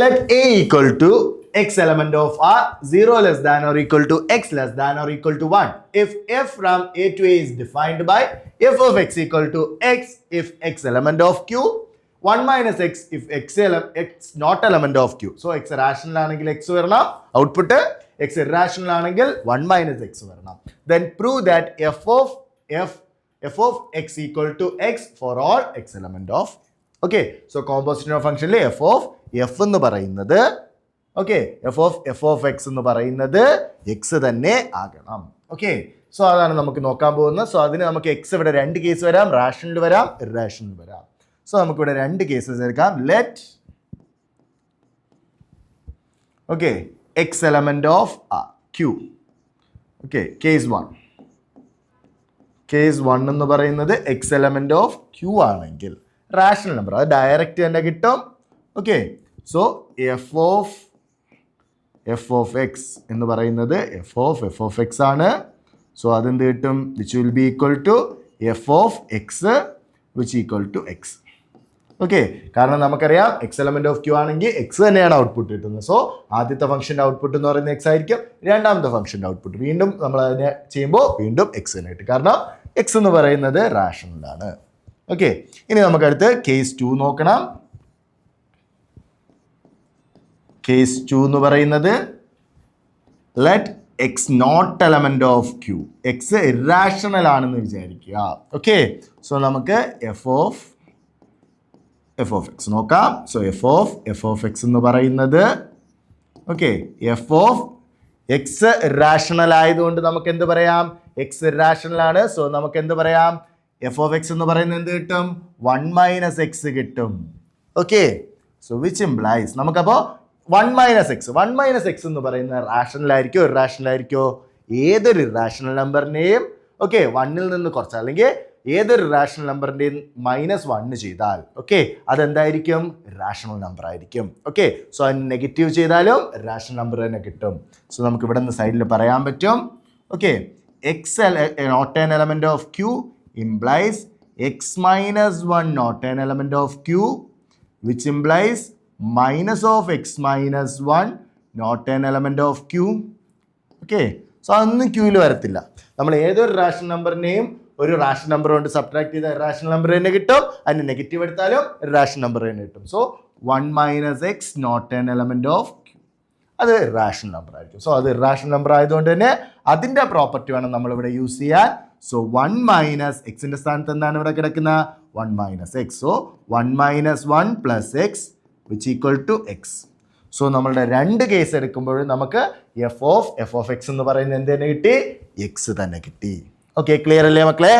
Let A equal to x element of R 0 less than or equal to x less than or equal to 1. If f from A to A is defined by f of x equal to x if x element of Q, 1 minus x if x not element of Q. So x rational ആണെങ്കിൽ x വരണം, output x irrational ആണെങ്കിൽ 1 minus x വരണം. Then prove that f of x equal to x for all x element of. Okay, so compositional function f of f എന്ന് പറയുന്നത് okay f of x എന്ന് പറയുന്നത് x തന്നെ ആകണം. Okay, so അതാണ് നമുക്ക് നോക്കാൻ പോകുന്നത്. സോ അതിന് നമുക്ക് x ഇവിടെ രണ്ട് കേസ് വരാം, റാഷണൽ വരാം, ഇറാഷണൽ വരാം. സോ നമുക്കിവിടെ രണ്ട് കേസസ് എടുക്കാം. Let okay x element of q. Okay, case 1 എന്ന് പറയുന്നത് x element of q ആണെങ്കിൽ റാഷണൽ നമ്പർ, അത് ഡയറക്റ്റ് തന്നെ കിട്ടും. Okay, so f of x എന്ന് പറയുന്നത് f of x ആണ്. സോ അതെന്ത് കിട്ടും? Which will be equal to f of x which equal to x. Okay, കാരണം നമുക്കറിയാം x element of q ആണെങ്കിൽ x തന്നെയാണ് ഔട്ട്പുട്ട് കിട്ടുന്നത്. സോ ആദ്യത്തെ ഫംഗ്ഷൻ്റെ ഔട്ട്പുട്ട് എന്ന് പറയുന്നത് x ആയിരിക്കും, രണ്ടാമത്തെ ഫംഗ്ഷൻ്റെ ഔട്ട്പുട്ട് വീണ്ടും നമ്മൾ അതിനെ ചെയ്യുമ്പോൾ വീണ്ടും x തന്നെ കിട്ടും, കാരണം x എന്ന് പറയുന്നത് റാഷണലാണ്. ഓക്കെ, ഇനി നമുക്കടുത്ത് കേസ് 2 നോക്കണം. കേസ് 2 എന്ന് പറയുന്നത് let x not element of q, x irrational ആണെന്ന് വിചാരിക്കുക. ഓക്കെ, സോ നമുക്ക് എഫ് ഓഫ് എക്സ് നോക്കാം. സോ എഫ് ഓഫ് എക്സ് എന്ന് പറയുന്നത് okay f of x irrational ആയതുകൊണ്ട് നമുക്ക് എന്ത് പറയാം? എക്സ് ഇറാഷണൽ ആണ്. സോ നമുക്ക് എന്ത് പറയാം? എഫ് ഓഫ് എക്സ് എന്ന് പറയുന്നത് എന്ത് കിട്ടും? 1 മൈനസ് എക്സ് കിട്ടും. ഓക്കെ, സോ വിച്ച് ഇംപ്ലൈസ് നമുക്കപ്പോൾ 1 മൈനസ് എക്സ് എന്ന് പറയുന്നത് റാഷണൽ ആയിരിക്കോ ഇറാഷണൽ ആയിരിക്കോ? ഏതൊരു ഇറാഷണൽ നമ്പറിനെയും ഓക്കെ 1ൽ നിന്ന് കുറച്ച് അല്ലെങ്കിൽ ഏതൊരു റാഷണൽ നമ്പറിൻ്റെയും -1 ചെയ്താൽ ഓക്കെ അതെന്തായിരിക്കും? റാഷണൽ നമ്പർ ആയിരിക്കും. ഓക്കെ, സോ അതിന് നെഗറ്റീവ് ചെയ്താലും റാഷണൽ നമ്പർ തന്നെ കിട്ടും. സോ നമുക്ക് ഇവിടെ നിന്ന് സൈഡിൽ പറയാൻ പറ്റും okay x not an element of q implies x minus 1 not an element of q, which implies minus of x minus 1 not an element of q. Okay, so അതൊന്നും ക്യൂവിൽ വരത്തില്ല. നമ്മൾ ഏതൊരു റാഷണൽ നമ്പറിനെയും ഒരു റാഷണൽ നമ്പർ കൊണ്ട് subtract ചെയ്ത rational number തന്നെ കിട്ടും, അതിന് നെഗറ്റീവ് എടുത്താലും റാഷണൽ നമ്പർ തന്നെ കിട്ടും. So 1 minus x not an element of q, അത് റാഷണൽ നമ്പർ ആയിരിക്കും. സോ അത് റാഷണൽ നമ്പർ ആയതുകൊണ്ട് തന്നെ അതിൻ്റെ പ്രോപ്പർട്ടി വേണം നമ്മളിവിടെ യൂസ് ചെയ്യാൻ. സോ 1 മൈനസ് എക്സിൻ്റെ സ്ഥാനത്ത് എന്താണ് ഇവിടെ കിടക്കുന്ന? 1 minus x. So 1 minus 1 plus x which equal to x. So നമ്മളുടെ രണ്ട് കേസ് എടുക്കുമ്പോൾ നമുക്ക് എഫ് ഓഫ് എക്സ് എന്ന് പറയുന്നത് എന്ത് തന്നെ കിട്ടി? എക്സ് തന്നെ കിട്ടി. ഓക്കെ, ക്ലിയർ അല്ലേ മക്കളെ?